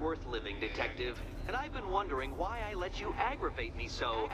worth living, Detective. And I've been wondering why I let you aggravate me so.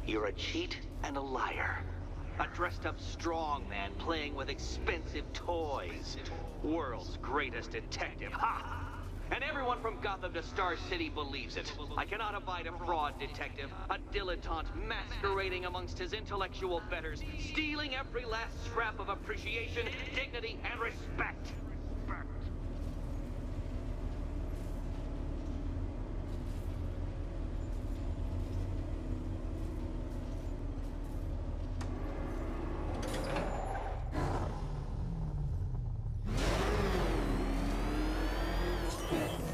You're a cheat and a liar. A dressed-up strongman playing with expensive toys. World's greatest detective. Ha! And everyone from Gotham to Star City believes it. I cannot abide a fraud, Detective. A dilettante masquerading amongst his intellectual betters, stealing every last scrap of appreciation, dignity, and respect.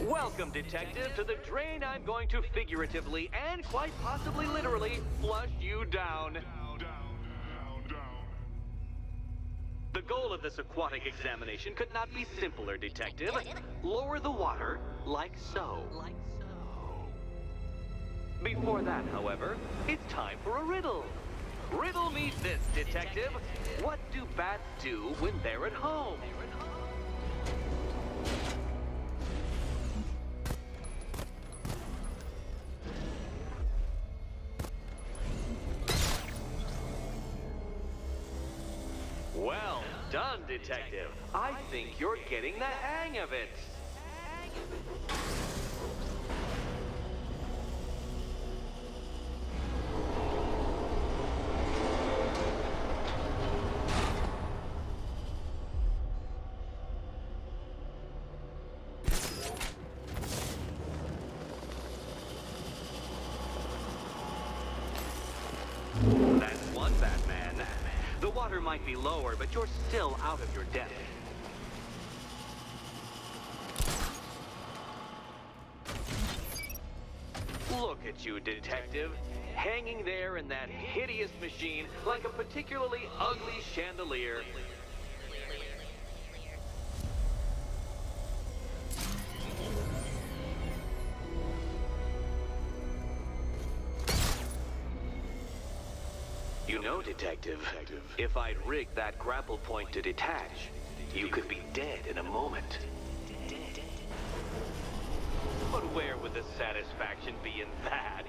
Welcome, Detective, to the drain I'm going to figuratively and quite possibly literally flush you down. The goal of this aquatic examination could not be simpler, Detective. Lower the water like so. Before that, however, it's time for a riddle. Riddle me this, Detective. What do bats do when they're at home? Well done, Detective. I think you're getting the hang of it. That's one Batman. The water might be lower, but you're still out of your depth. Look at you, Detective. Hanging there in that hideous machine like a particularly ugly chandelier. You know, Detective, if I'd rigged that grapple point to detach, you could be dead in a moment. But where would the satisfaction be in that?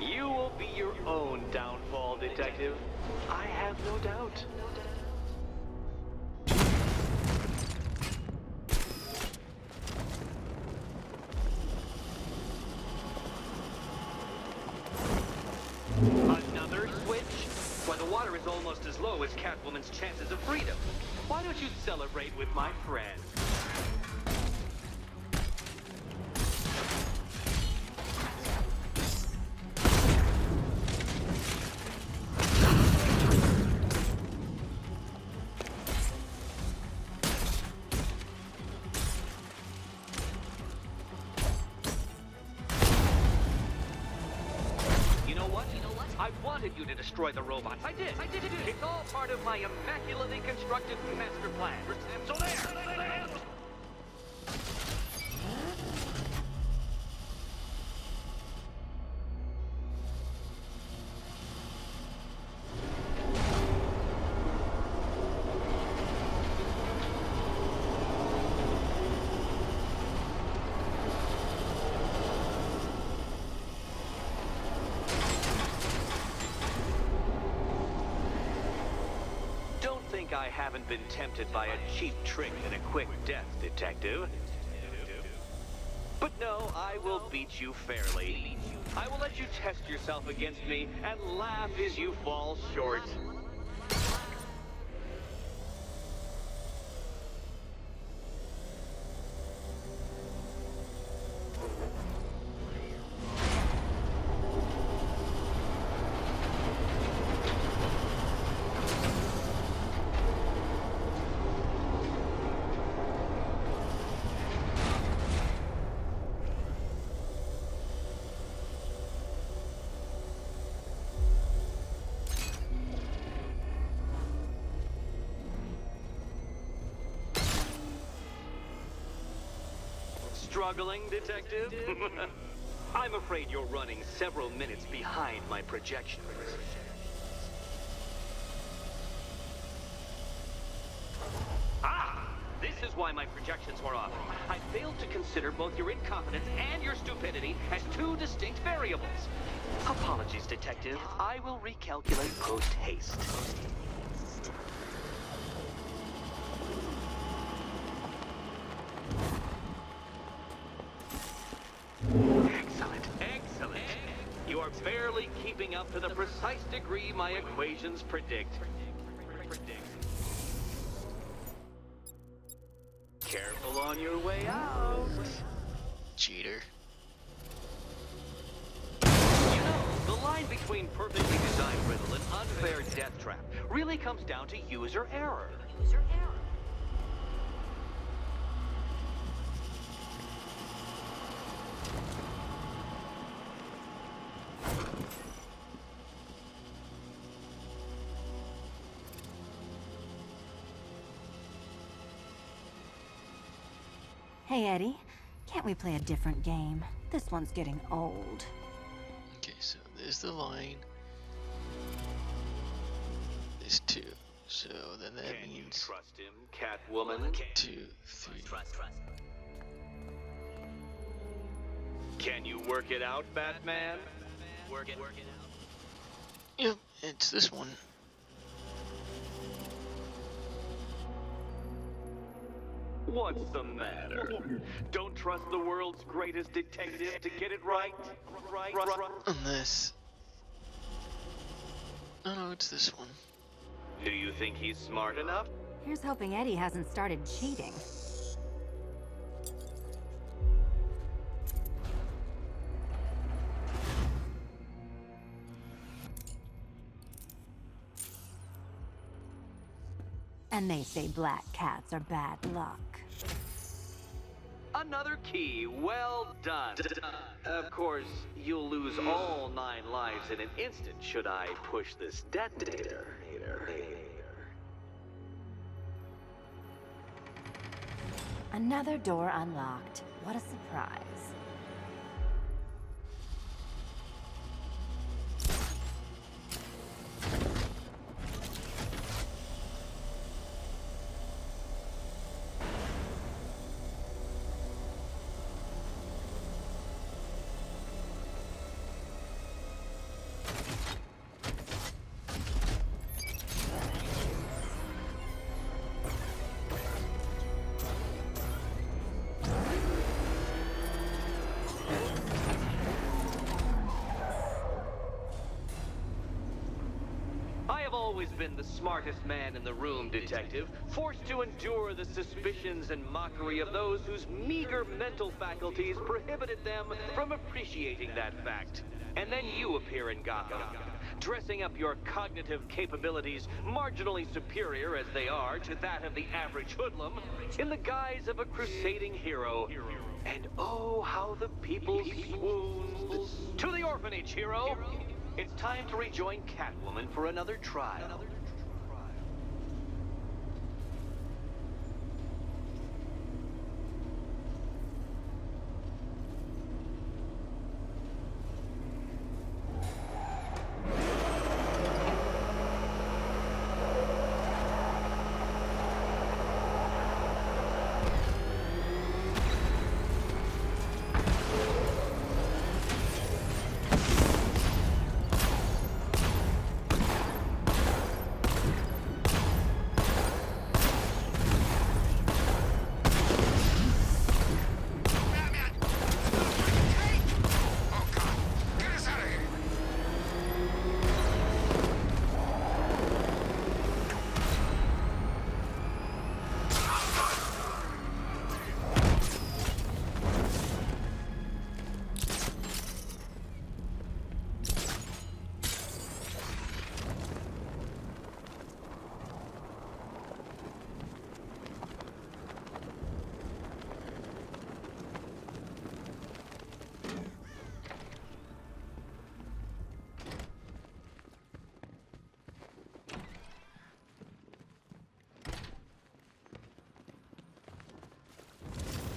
You will be your own downfall, Detective. I have no doubt. Another switch? Why, the water is almost as low as Catwoman's chances of freedom. Why don't you celebrate with my friend? I wanted you to destroy the robots. I did. It's all part of my immaculately constructed master plan. So there! I haven't been tempted by a cheap trick and a quick death, Detective. But no, I will beat you fairly. I will let you test yourself against me and laugh as you fall short. Struggling, Detective? I'm afraid you're running several minutes behind my projections. Ah! This is is why my projections were off. I failed to consider both your incompetence and your stupidity as two distinct variables. Apologies, Detective. I will recalculate post-haste. Excellent, excellent. You are barely keeping up to the precise degree my equations predict. Careful on your way out. Cheater. You know, the line between perfectly designed riddle and unfair death trap really comes down to user error. Hey, Eddie. Can't we play a different game? This one's getting old. Okay, so there's the line. There's 2. So then that Can you means trust him, Catwoman? 2, 3. Can you work it out, Batman? Work it out. Yep, it's this one. What's the matter? Don't trust the world's greatest detective to get it right? Unless... Oh no, it's this one. Do you think he's smart enough? Here's hoping Eddie hasn't started cheating. And they say black cats are bad luck. Another key. Well done. Of course, you'll lose all 9 lives in an instant should I push this detonator. Another door unlocked. What a surprise. I've always been the smartest man in the room, Detective, forced to endure the suspicions and mockery of those whose meager mental faculties prohibited them from appreciating that fact. And then you appear in Gotham, dressing up your cognitive capabilities marginally superior as they are to that of the average hoodlum, in the guise of a crusading hero. And oh, how the people swooned. To the orphanage, hero! It's time to rejoin Catwoman for another trial.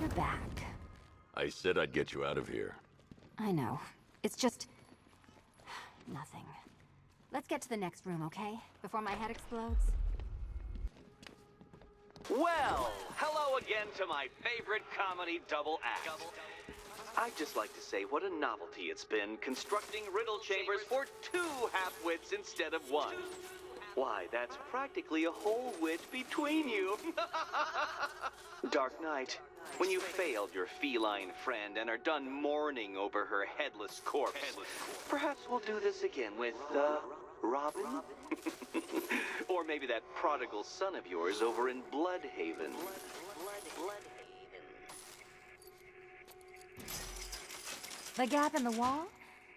You're back. I said I'd get you out of here. I know. It's just... nothing. Let's get to the next room, okay? Before my head explodes. Well, hello again to my favorite comedy double act. I'd just like to say what a novelty it's been constructing riddle chambers for 2 half-wits instead of 1. Why, that's practically a whole wit between you. Dark Knight, when you failed your feline friend and are done mourning over her headless corpse, perhaps we'll do this again with, Robin? Or maybe that prodigal son of yours over in Bloodhaven. The gap in the wall?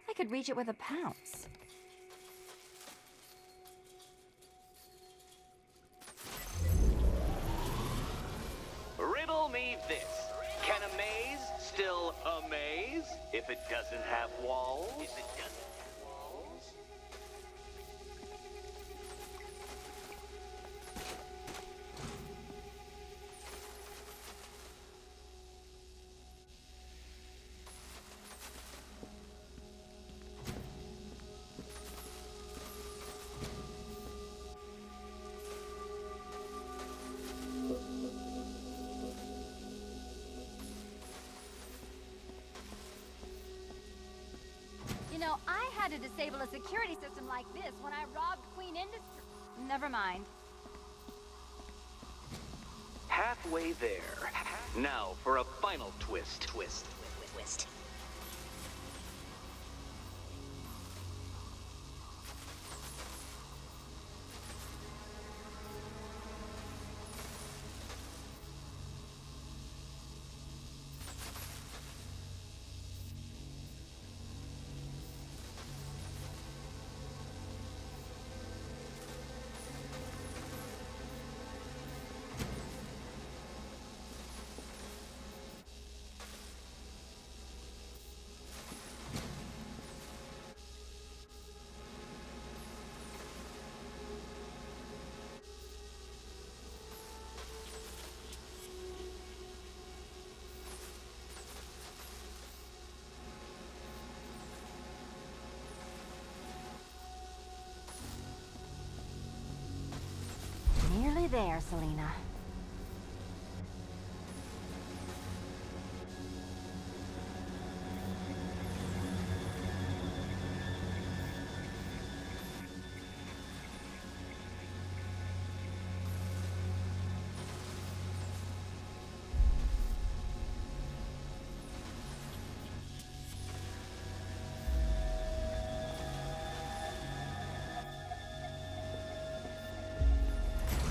I could reach it with a pounce. Riddle me this. Can a maze still amaze if it doesn't have walls? You know, I had to disable a security system like this when I robbed Queen Industry. Never mind. Halfway there. Now for a final twist. Nearly there, Selena.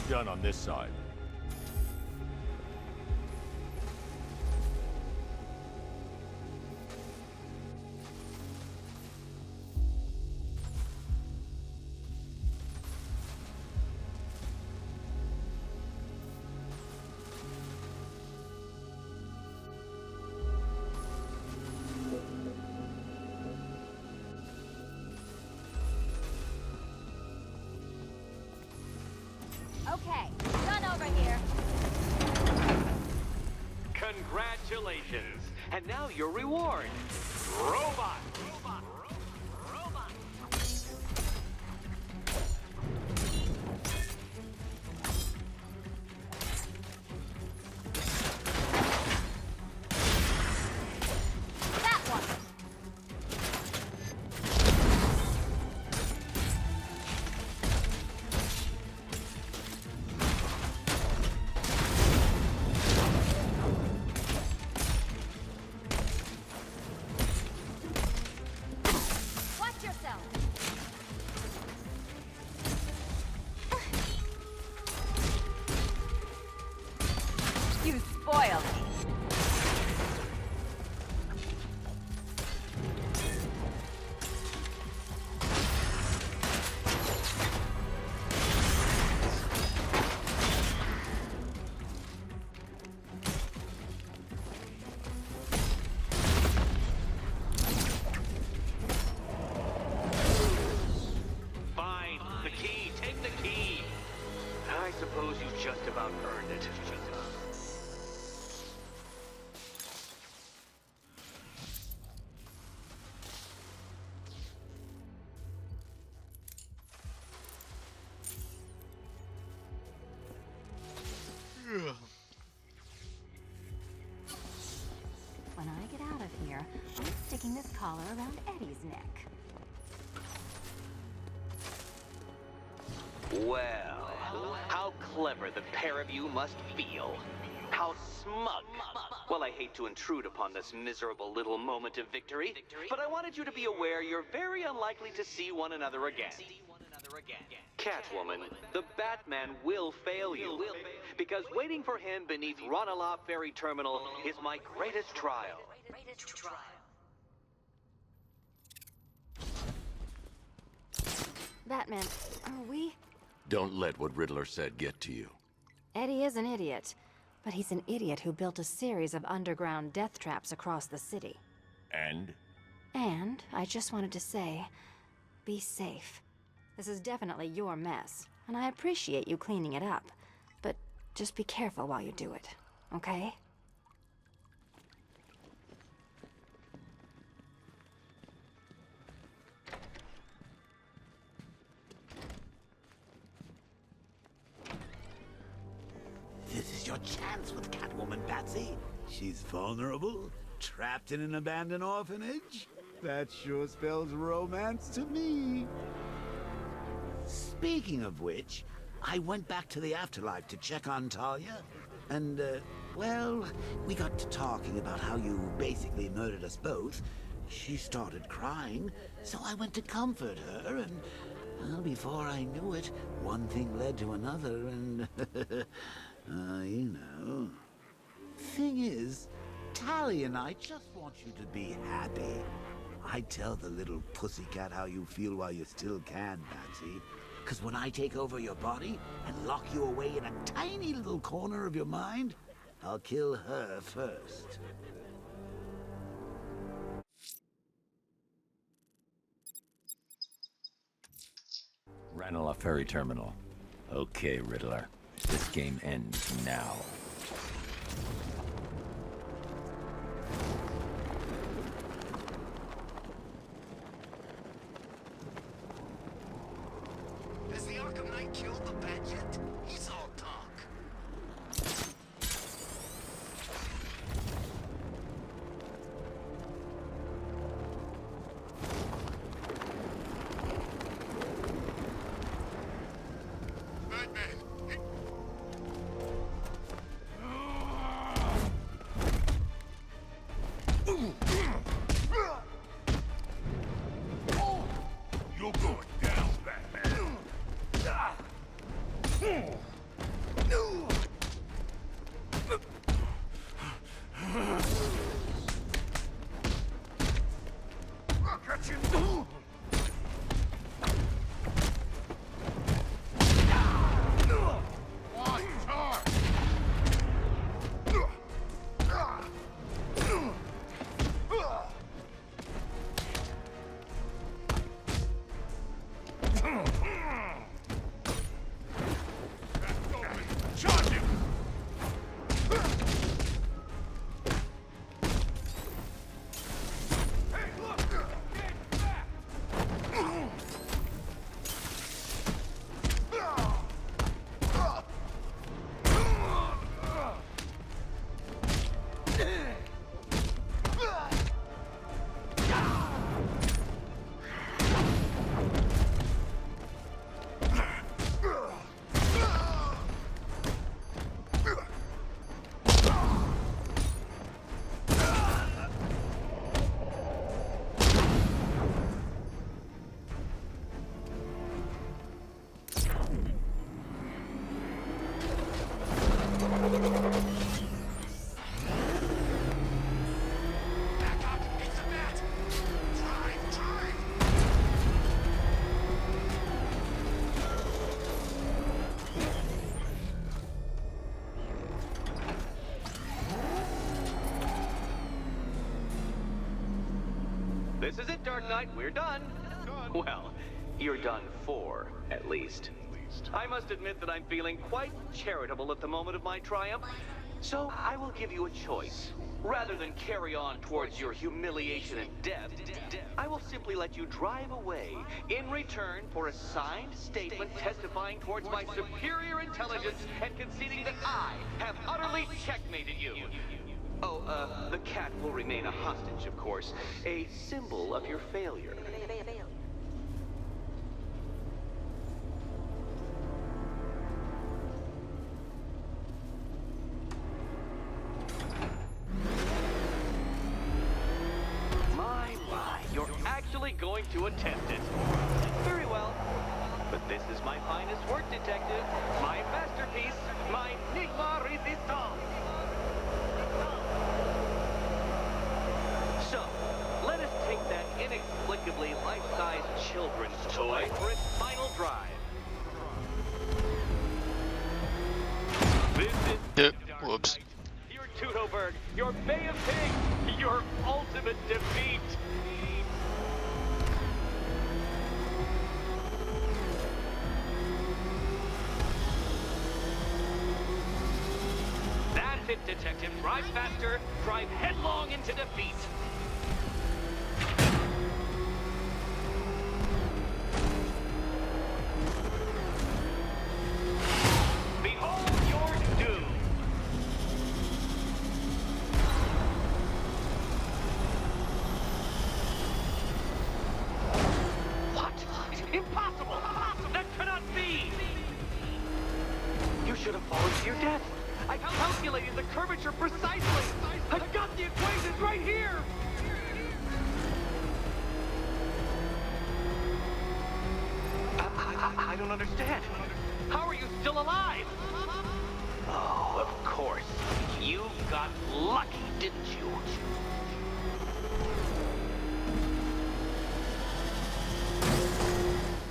Done on this side. Okay, done over here. Congratulations. And now your reward. Robot. That one. locking this collar around Eddie's neck. Well, how clever the pair of you must feel. How smug. Well, I hate to intrude upon this miserable little moment of victory, but I wanted you to be aware you're very unlikely to see one another again. Catwoman, the Batman will fail you, because waiting for him beneath Ranelagh Ferry Terminal is my greatest trial. Batman, are we? Don't let what Riddler said get to you. Eddie is an idiot, but he's an idiot who built a series of underground death traps across the city. And? And I just wanted to say, be safe. This is definitely your mess, and I appreciate you cleaning it up. But just be careful while you do it, okay? This is your chance with Catwoman, Patsy. She's vulnerable, trapped in an abandoned orphanage. That sure spells romance to me. Speaking of which, I went back to the afterlife to check on Talia. And, well, we got to talking about how you basically murdered us both. She started crying, so I went to comfort her, and, well, before I knew it, one thing led to another, and, you know. Thing is, Talia and I just want you to be happy. I tell the little pussycat how you feel while you still can, Patsy. 'Cause when I take over your body and lock you away in a tiny little corner of your mind, I'll kill her first. Ranelagh Ferry Terminal. Okay, Riddler. This game ends now. Has the Arkham Knight killed the bat yet? He's all talk. Batman! You're going down, Batman. Catch him! One charge! Charge him! Hey, look! Get back! Back up! It's a bat! Drive! Drive! This is it, Dark Knight. We're done. Well, you're done for, at least. I must admit that I'm feeling quite charitable at the moment of my triumph. So I will give you a choice. Rather than carry on towards your humiliation and death, I will simply let you drive away in return for a signed statement testifying towards my superior intelligence and conceding that I have utterly checkmated you. Oh, the cat will remain a hostage, of course. A symbol of your failure. My, you're actually going to attempt it. Very well. But this is my finest work, detective. My masterpiece, my Enigma Resistance. So, let us take that inexplicably life-sized children's toy for its final drive. This is Whoops. your Tudoberg, your Bay of Pigs, your ultimate defeat. That's it, detective. Drive faster, drive headlong into defeat. Behold your doom. What? Impossible! That cannot be! You should have fallen to your death. I calculated the curvature precisely. I've got the equations right here. I don't understand. How are you still alive? Oh, of course. You got lucky, didn't you?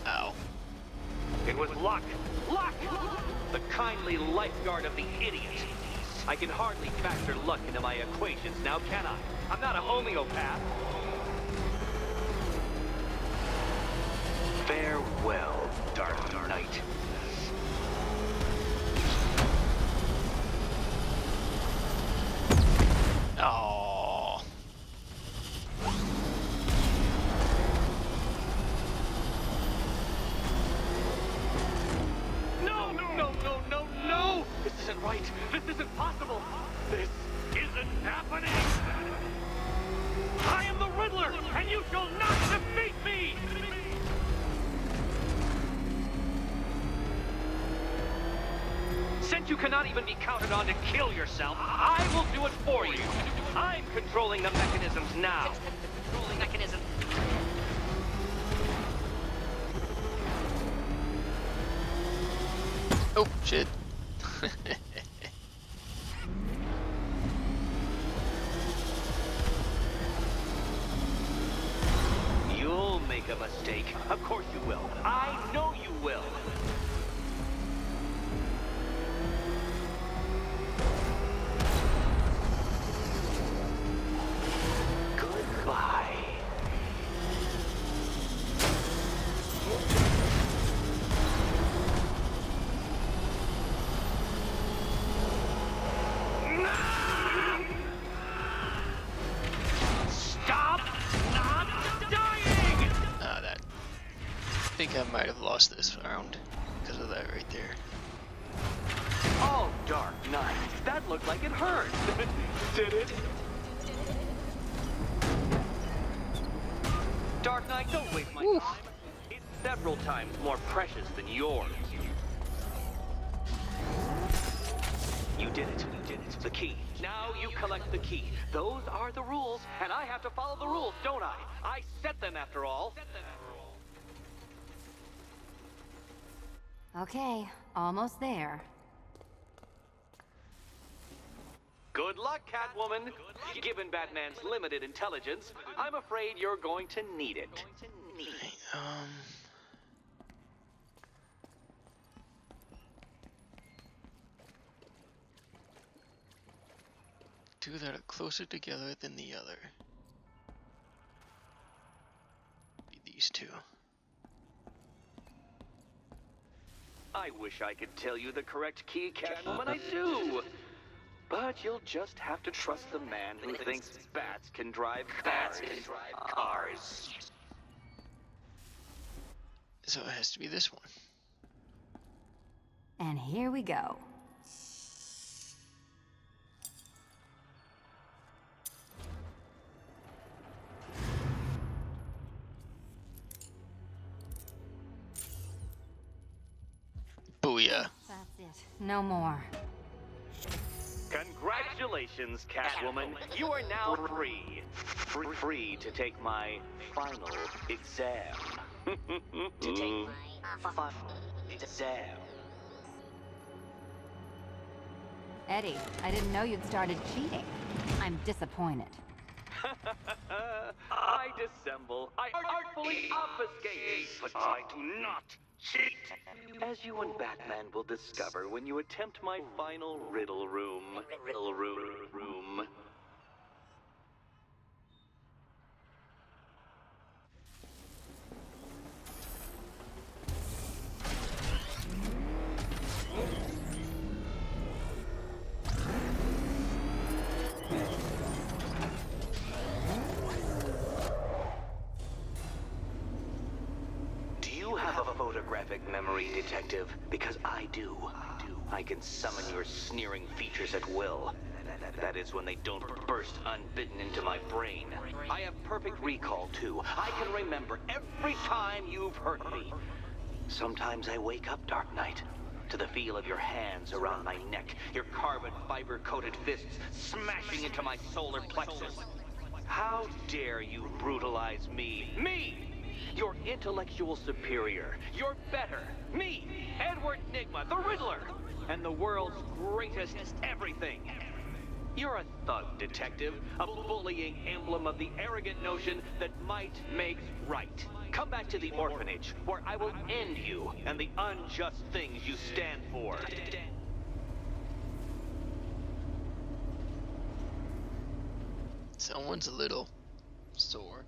Ow. It was luck. Luck! The kindly lifeguard of the idiot. I can hardly factor luck into my equations now, can I? I'm not a homeopath. Farewell, Dark Knight. Oh. No, no, no, no, no, no! This isn't right. This isn't possible. This isn't happening. I am the Riddler, and you shall not defeat me! Since you cannot even be counted on to kill yourself, I will do it for you. I'm controlling the mechanisms now. Controlling mechanism. Oh, shit. You'll make a mistake. Of course you will. I know you will. Goodbye. Stop not dying! Ah, that. I think I might have lost this round because of that right there. Oh, Dark Knight, that looked like it hurt. Did it? Dark Knight, don't waste my time. It's several times more precious than yours. You did it. You did it. The key. Now you collect the key. Those are the rules, and I have to follow the rules, don't I? I set them after all. Okay, almost there. Good luck, Catwoman. Given Batman's limited intelligence, I'm afraid you're going to need it. Um. Two that are closer together than the other. Be these two. I wish I could tell you the correct key, Catwoman. I do. But you'll just have to trust the man who thinks bats can drive cars. So it has to be this one. And here we go. Oh yeah. That's it. No more. Congratulations, Catwoman. You are now free. Free to take my final exam. To take my final exam. Eddie, I didn't know you'd started cheating. I'm disappointed. I dissemble. I artfully obfuscate. But I do not cheat. As you and Batman will discover when you attempt my final riddle room. Riddle room. Do you have a photographic memory, Detective? Because I do. I can summon your sneering features at will. That is when they don't burst unbidden into my brain. I have perfect recall, too. I can remember every time you've hurt me. Sometimes I wake up, Dark Knight, to the feel of your hands around my neck, your carbon fiber-coated fists smashing into my solar plexus. How dare you brutalize me? Me! Your intellectual superior. Your better. Me, Edward Nygma, the Riddler, and the world's greatest everything. You're a thug, Detective, a bullying emblem of the arrogant notion that might makes right. Come back to the orphanage, where I will end you and the unjust things you stand for. Someone's a little sore.